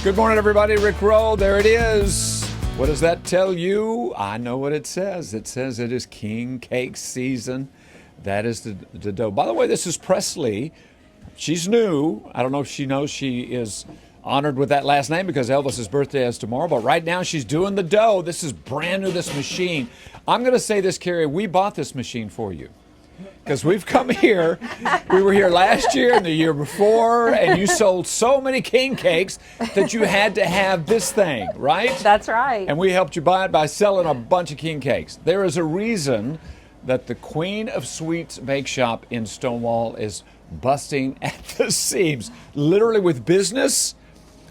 Good morning, everybody. Rick Rowe, there it is. What does that tell you? I know what it says. It says it is king cake season. That is the dough. By the way, this is Presley. She's new. I don't know if she knows she is honored with that last name because Elvis's birthday is tomorrow. But right now she's doing the dough. This is brand new, this machine. I'm going to say this, Carrie. We bought this machine for you. Because we've come here, we were here last year and the year before, and you sold so many king cakes that you had to have this thing, right? That's right. And we helped you buy it by selling a bunch of king cakes. There is a reason that the Queen of Sweets Bake Shop in Stonewall is busting at the seams, literally with business.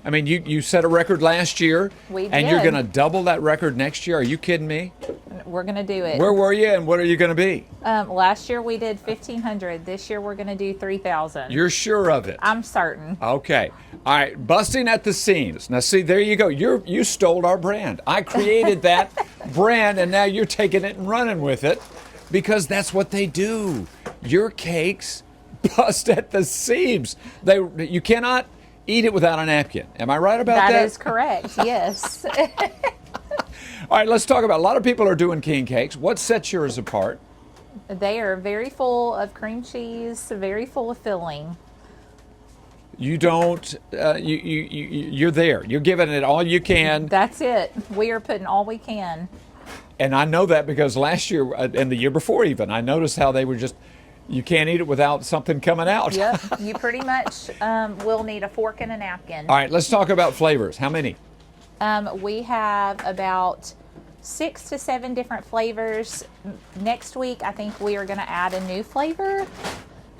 I mean, you set a record last year, and you're going to double that record next year. Are you kidding me? We're going to do it. Where were you, and what are you going to be? Last year we did 1,500. This year we're going to do 3,000. You're sure of it? I'm certain. Okay. All right. Busting at the seams. Now, see, there you go. You stole our brand. I created that brand, and now you're taking it and running with it because that's what they do. Your cakes bust at the seams. You cannot eat it without a napkin. Am I right about that? That is correct, yes. All right, let's talk about, a lot of people are doing king cakes. What sets yours apart? They are very full of cream cheese, very full of filling. You don't, you're there. You're giving it all you can. That's it. We are putting all we can. And I know that because last year and the year before even, I noticed how they were just, you can't eat it without something coming out. Yep, you pretty much will need a fork and a napkin. All right, let's talk about flavors. How many? We have about 6 to 7 different flavors. Next week, I think we are going to add a new flavor.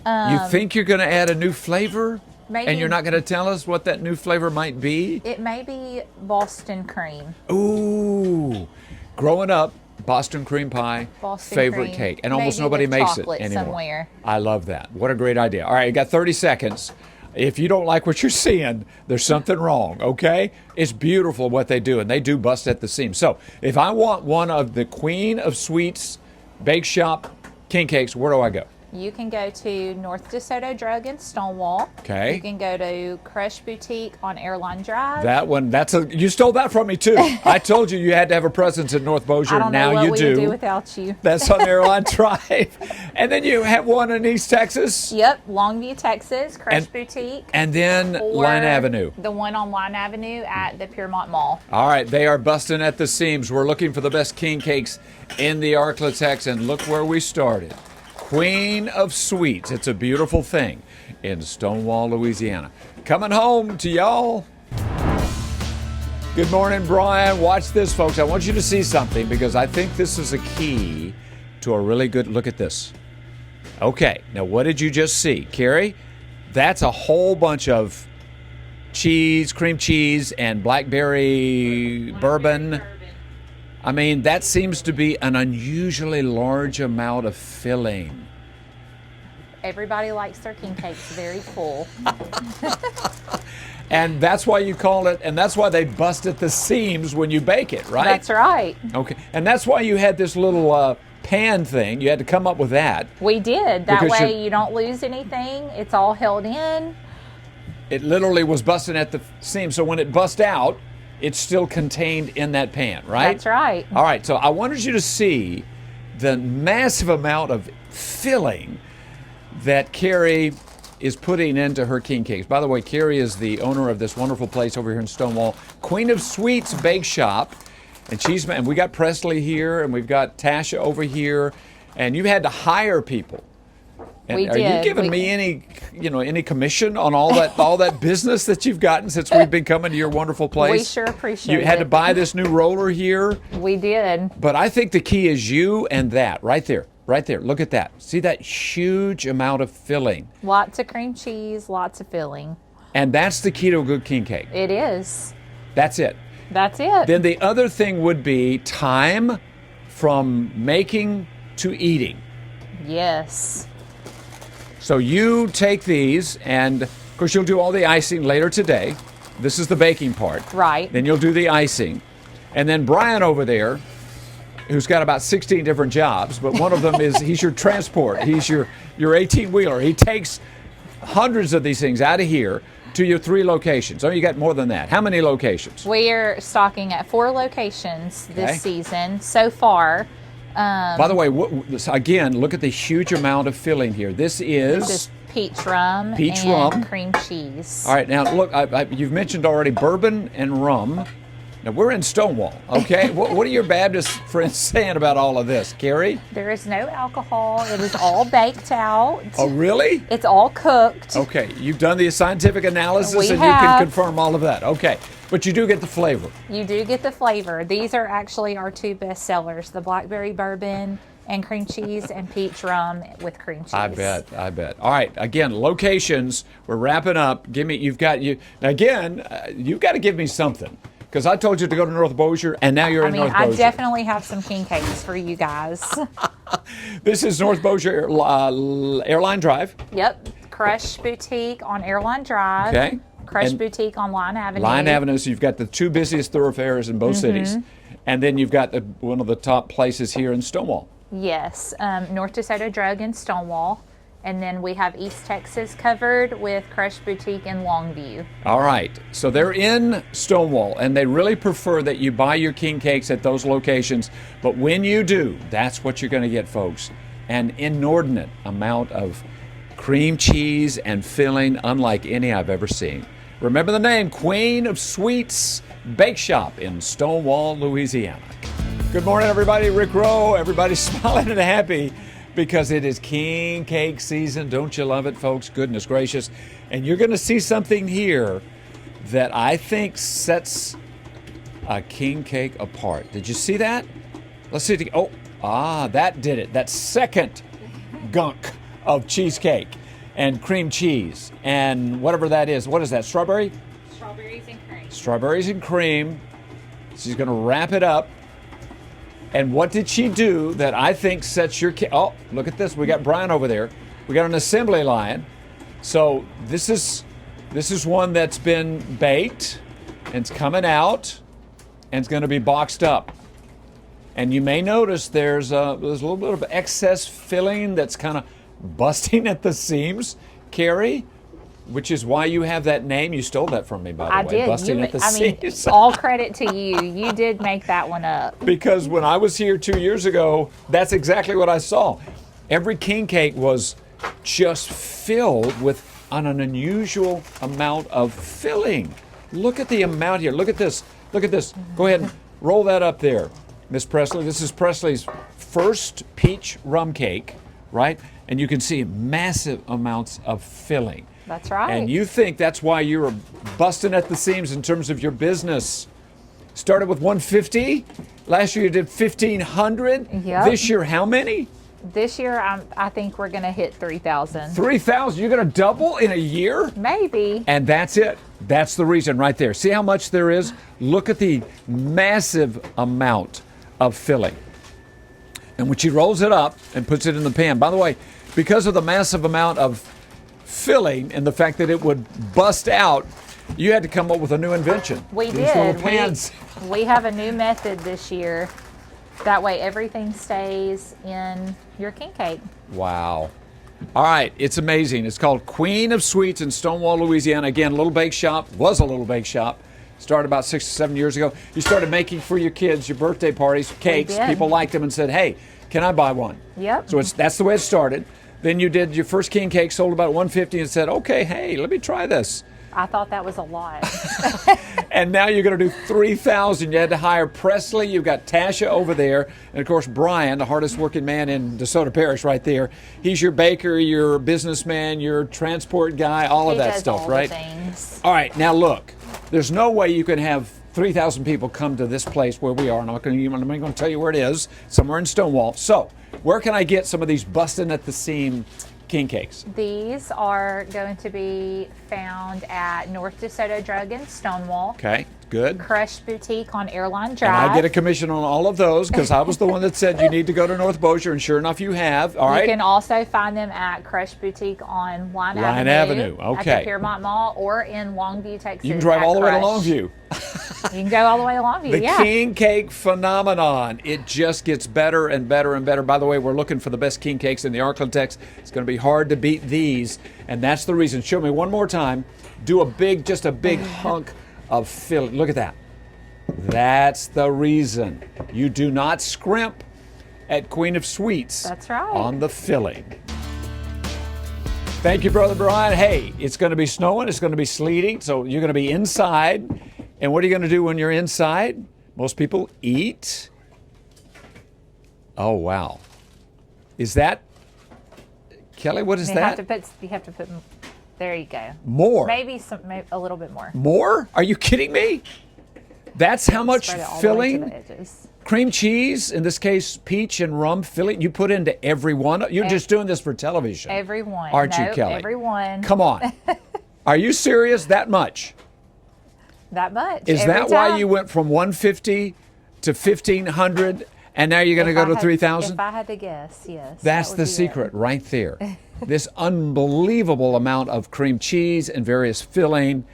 You think you're going to add a new flavor? Maybe. And you're not going to tell us what that new flavor might be? It may be Boston cream. Ooh, growing up, Boston cream pie, favorite cream. cake. And almost Maybe nobody with makes it chocolate anymore. Somewhere. I love that. What a great idea. All right, you got 30 seconds. If you don't like what you're seeing, there's something wrong, okay? It's beautiful what they do, and they do bust at the seams. So if I want one of the Queen of Sweets Bake Shop king cakes, where do I go? You can go to North DeSoto Drug in Stonewall. Okay. You can go to Crush Boutique on Airline Drive. That one, you stole that from me too. I told you had to have a presence at North Bossier. I don't now know what you we do. would do without you. That's on Airline Drive. And then you have one in East Texas. Yep, Longview, Texas, Crush Boutique. And then or Line Avenue. The one on Line Avenue at the Piermont Mall. All right, they are busting at the seams. We're looking for the best king cakes in the Arklatex, and look where we started. Queen of Sweets. It's a beautiful thing in Stonewall, Louisiana. Coming home to y'all. Good morning, Brian. Watch this, folks. I want you to see something because I think this is a key to a really good look at this. Okay, now what did you just see? Carrie, that's a whole bunch of cheese, cream cheese, and blackberry bourbon. I mean, that seems to be an unusually large amount of filling. Everybody likes their king cakes very full. And that's why you call it, and that's why they bust at the seams when you bake it, right? That's right. Okay, and that's why you had this little pan thing. You had to come up with that. We did. That Because way you don't lose anything. It's all held in. It literally was busting at the seams, so when it bust out, it's still contained in that pan, right? That's right. All right, so I wanted you to see the massive amount of filling that Carrie is putting into her king cakes. By the way, Carrie is the owner of this wonderful place over here in Stonewall, Queen of Sweets Bake Shop. And we got Presley here, and we've got Tasha over here, and you had to hire people. And we are did. you giving me any commission on all that business that you've gotten since we've been coming to your wonderful place? We sure appreciate it. You had to buy this new roller here. We did. But I think the key is you and that right there. Right there. Look at that. See that huge amount of filling. Lots of cream cheese, lots of filling. And that's the key to a good king cake. It is. That's it. That's it. Then the other thing would be time from making to eating. Yes. So you take these, and of course you'll do all the icing later today. This is the baking part. Right. Then you'll do the icing. And then Brian over there, who's got about 16 different jobs, but one of them is he's your transport. He's your 18-wheeler. He takes hundreds of these things out of here to your 3 locations. Oh, you got more than that. How many locations? We're stocking at 4 locations this Okay. season so far. By the way, again, look at the huge amount of filling here. This This is peach rum Peach and rum. cream cheese. All right, now look, you've mentioned already bourbon and rum. Now we're in Stonewall, okay? what are your Baptist friends saying about all of this, Carrie? There is no alcohol. It is all baked out. Oh, really? It's all cooked. Okay, you've done the scientific analysis We and you can have. confirm all of that. Okay, but you do get the flavor. You do get the flavor. These are actually our 2 best sellers, the blackberry bourbon and cream cheese and peach rum with cream cheese. I bet. All right, again, locations. We're wrapping up. You've got to give me something. Because I told you to go to North Bossier, and now you're in North I Bossier. definitely have some king cakes for you guys. This is North Bossier Airline Drive. Yep. Crush Boutique on Airline Drive. Okay. Crush And Boutique on Line Avenue. Line Avenue, so you've got the 2 busiest thoroughfares in both cities. And then you've got one of the top places here in Stonewall. Yes. North DeSoto Drug in Stonewall. And then we have East Texas covered with Crush Boutique in Longview. All right, so they're in Stonewall, and they really prefer that you buy your king cakes at those locations. But when you do, that's what you're going to get, folks. An inordinate amount of cream cheese and filling, unlike any I've ever seen. Remember the name, Queen of Sweets Bake Shop in Stonewall, Louisiana. Good morning, everybody. Rick Rowe. Everybody's smiling and happy because it is king cake season. Don't you love it, folks? Goodness gracious. And you're going to see something here that I think sets a king cake apart. Did you see that? Let's see it. That did it. That second gunk of cheesecake and cream cheese and whatever that is. What is that? Strawberry? Strawberries and cream. Strawberries and cream. She's going to wrap it up. And what did she do that I think sets your cake? Oh, look at this. We got Brian over there. We got an assembly line. So this is one that's been baked and it's coming out and it's going to be boxed up. And you may notice there's a little bit of excess filling that's kind of busting at the seams, Carrie, which is why you have that name. You stole that from me, by the way. I did. Busting at the seams. All credit to you. You did make that one up. Because when I was here 2 years ago, that's exactly what I saw. Every king cake was just filled with an unusual amount of filling. Look at the amount here. Look at this. Look at this. Go ahead and roll that up there, Miss Presley. This is Presley's first peach rum cake, right? And you can see massive amounts of filling. That's right. And you think that's why you're busting at the seams in terms of your business. Started with 150. Last year you did 1,500. Yep. This year, how many? This year, I think we're going to hit 3,000. 3,000. You're going to double in a year? Maybe. And that's it. That's the reason right there. See how much there is? Look at the massive amount of filling. And when she rolls it up and puts it in the pan, by the way, because of the massive amount of filling and the fact that it would bust out, you had to come up with a new invention. We These little did. pans. We have a new method this year. That way everything stays in your king cake. Wow. All right, it's amazing. It's called Queen of Sweets in Stonewall, Louisiana. Again, little bake shop, was a little bake shop. Started about 6 or 7 years ago. You started making for your kids, your birthday parties, cakes. did. People liked them and said, hey, can I buy one? Yep. So that's the way it started. Then you did your first king cake, sold about 150 and said, okay, hey, let me try this. I thought that was a lot. And now you're going to do 3,000. You had to hire Presley. You've got Tasha over there. And, of course, Brian, the hardest working man in DeSoto Parish right there. He's your baker, your businessman, your transport guy, all of He that does stuff, all right? The things. All right, now look. There's no way you can have 3,000 people come to this place where we are. And I'm going to tell you where it is, somewhere in Stonewall. So where can I get some of these busting at the seam king cakes? These are going to be found at North DeSoto Drug in Stonewall. Okay, good. Crush Boutique on Airline Drive. And I get a commission on all of those because I was the one that said you need to go to North Bossier, and sure enough, you have. All right. You can also find them at Crush Boutique on Line Avenue, At okay. the Piermont Mall or in Longview, Texas. You can drive all the way to Crush. Longview. You can go all the way to Longview, The yeah. king cake phenomenon. It just gets better and better and better. By the way, we're looking for the best king cakes in the Arklatex. It's going to be hard to beat these, and that's the reason. Show me one more time. do just a big hunk of filling. Look at that. That's the reason you do not scrimp at Queen of Sweets. That's right. On the filling. Thank you, Brother Brian. Hey, it's going to be snowing. It's going to be sleeting. So you're going to be inside. And what are you going to do when you're inside? Most people eat. Oh, wow. Is that, Kelly, what is that? You have to put, there you go. More. Maybe a little bit more. More? Are you kidding me? That's how much Spread it all filling? the way to the edges. Cream cheese, in this case, peach and rum filling, you put into every one. You're just doing this for television. Every one. Aren't you, Kelly? Every one. Come on. Are you serious? That much? That much. Is every that why time. you went from 150 to 1,500 and now you're going to go to 3,000? If I had to guess, yes. That's that would the be secret it. right there. This unbelievable amount of cream cheese and various filling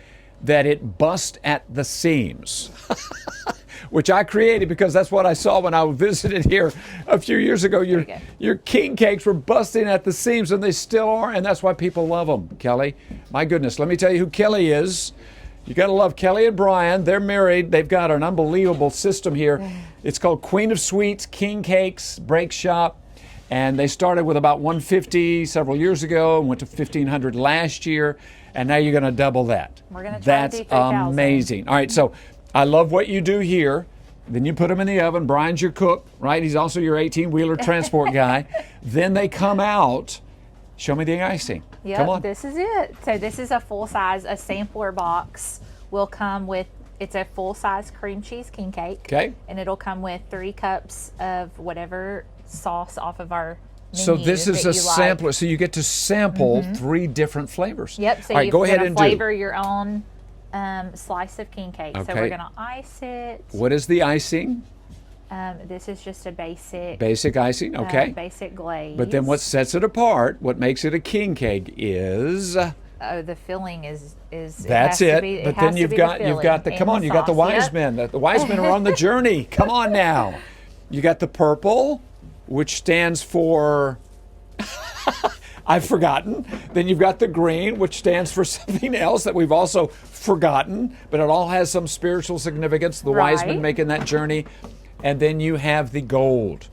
that it busts at the seams. Which I created because that's what I saw when I visited here a few years ago. Your king cakes were busting at the seams, and they still are, and that's why people love them, Kelly. My goodness, let me tell you who Kelly is. You got to love Kelly and Brian. They're married. They've got an unbelievable system here. It's called Queen of Sweets, King Cakes, Break Shop. And they started with about 150 several years ago and went to 1,500 last year. And now you're going to double that. We're going to try That's to do 3,000. amazing. All right, so I love what you do here. Then you put them in the oven. Brian's your cook, right? He's also your 18-wheeler transport guy. Then they come out. Show me the icing. Yep, Come on. this is it. So this is a full size, a sampler box will come with, it's a full size cream cheese king cake. Okay. And it'll come with 3 cups of whatever sauce off of our menu. So this is that a you like. sampler. So you get to sample 3 different flavors. Yep, so All right, you're go ahead going and to flavor your own slice of king cake. So Okay. we're going to ice it. What is the icing? This is just a basic Basic icing, basic glaze. But then what sets it apart, what makes it a king cake is... Oh, the filling is That's it. But then you've got the come on, you got the wise men. The wise men are on the journey. Come on now. You got the purple, which stands for I've forgotten. Then you've got the green, which stands for something else that we've also forgotten, but it all has some spiritual significance. The wise men making that journey. And then you have the gold.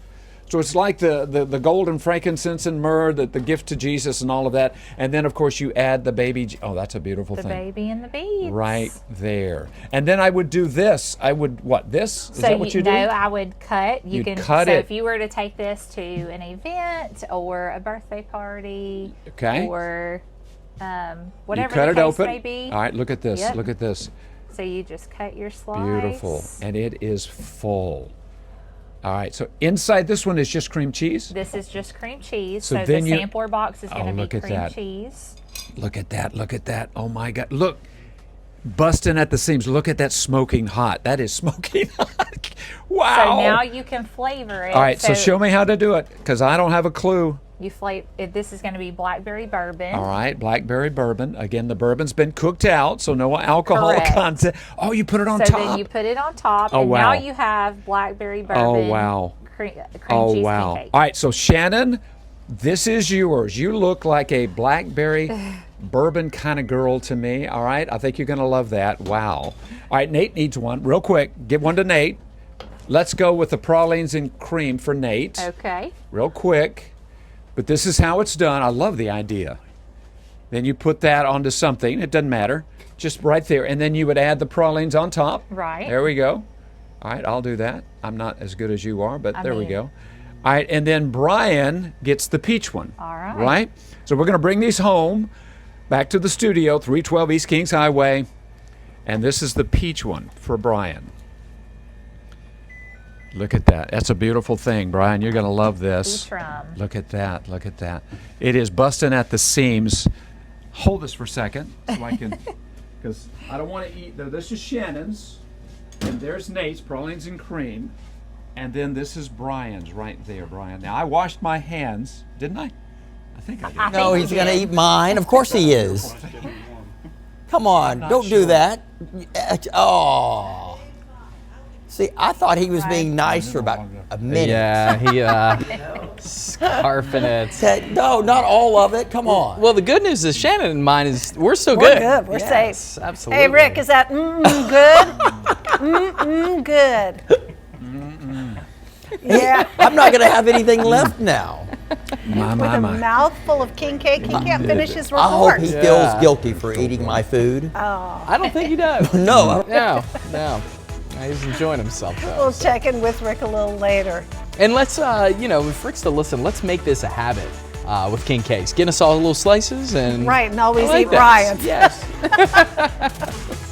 So it's like the gold and frankincense and myrrh, the gift to Jesus and all of that. And then, of course, you add the baby. Oh, that's a beautiful thing. The baby and the beads. Right there. And then I would do this. I would, what, this? Is that what you do? No, I would cut. You'd cut so it. if you were to take this to an event or a birthday party Okay. or You whatever cut the it case open. may be. All right, look at this. Yep. Look at this. So you just cut your slice. Beautiful. And it is full. All right, so inside this one is just cream cheese. This is just cream cheese. So So then the you- sampler box is going to look be at cream that. cheese. Look at that. Look at that. Oh, my God. Look. Busting at the seams. Look at that smoking hot. That is smoking hot. Wow. So now you can flavor it. All right, so show me how to do it because I don't have a clue. You flavor it. This is going to be blackberry bourbon. All right, blackberry bourbon. Again, the bourbon's been cooked out, so no alcohol Correct. content. Oh, you put it on So top. then you put it on top, Oh, and wow. now you have blackberry bourbon. Oh, wow. Cream Oh, cheese wow. king cake. All right, so Shannon, this is yours. You look like a blackberry bourbon kind of girl to me. All right, I think you're going to love that. Wow. All right, Nate needs one. Real quick, give one to Nate. Let's go with the pralines and cream for Nate. Okay. Real quick. But this is how it's done. I love the idea. Then you put that onto something. It doesn't matter. Just right there. And then you would add the pralines on top. Right. There we go. All right, I'll do that. I'm not as good as you are, but there we mean- go. All right, and then Brian gets the peach one. All right. Right? So we're going to bring these home back to the studio, 312 East Kings Highway. And this is the peach one for Brian. Look at that. That's a beautiful thing, Brian. You're going to love this. Peach rum. Look at that. Look at that. It is busting at the seams. Hold this for a second so I can, because I don't want to eat. This is Shannon's, and there's Nate's, pralines and cream, and then this is Brian's right there, Brian. Now, I washed my hands, didn't I? I think I did. No, he's going to eat mine. Of course he is. Come on, don't do that. Oh. See, I thought he was being nice for about a minute. Yeah, he scarfing it. No, not all of it. Come on. Well, the good news is Shannon and mine is we're still We're good. good. We're Yes, safe. absolutely. Hey, Rick, is that good? Good. Yeah. I'm not going to have anything left now. My, With my, a my. mouthful of king cake, he can't finish his I hope report. he feels guilty for eating my food. I don't think he does. No, I don't. No. He's enjoying himself though. We'll check in with Rick a little later. And let's, if Rick's to listen, let's make this a habit with king cakes. Getting us all little slices and Right, and always I like eat that. Ryan's. Yes.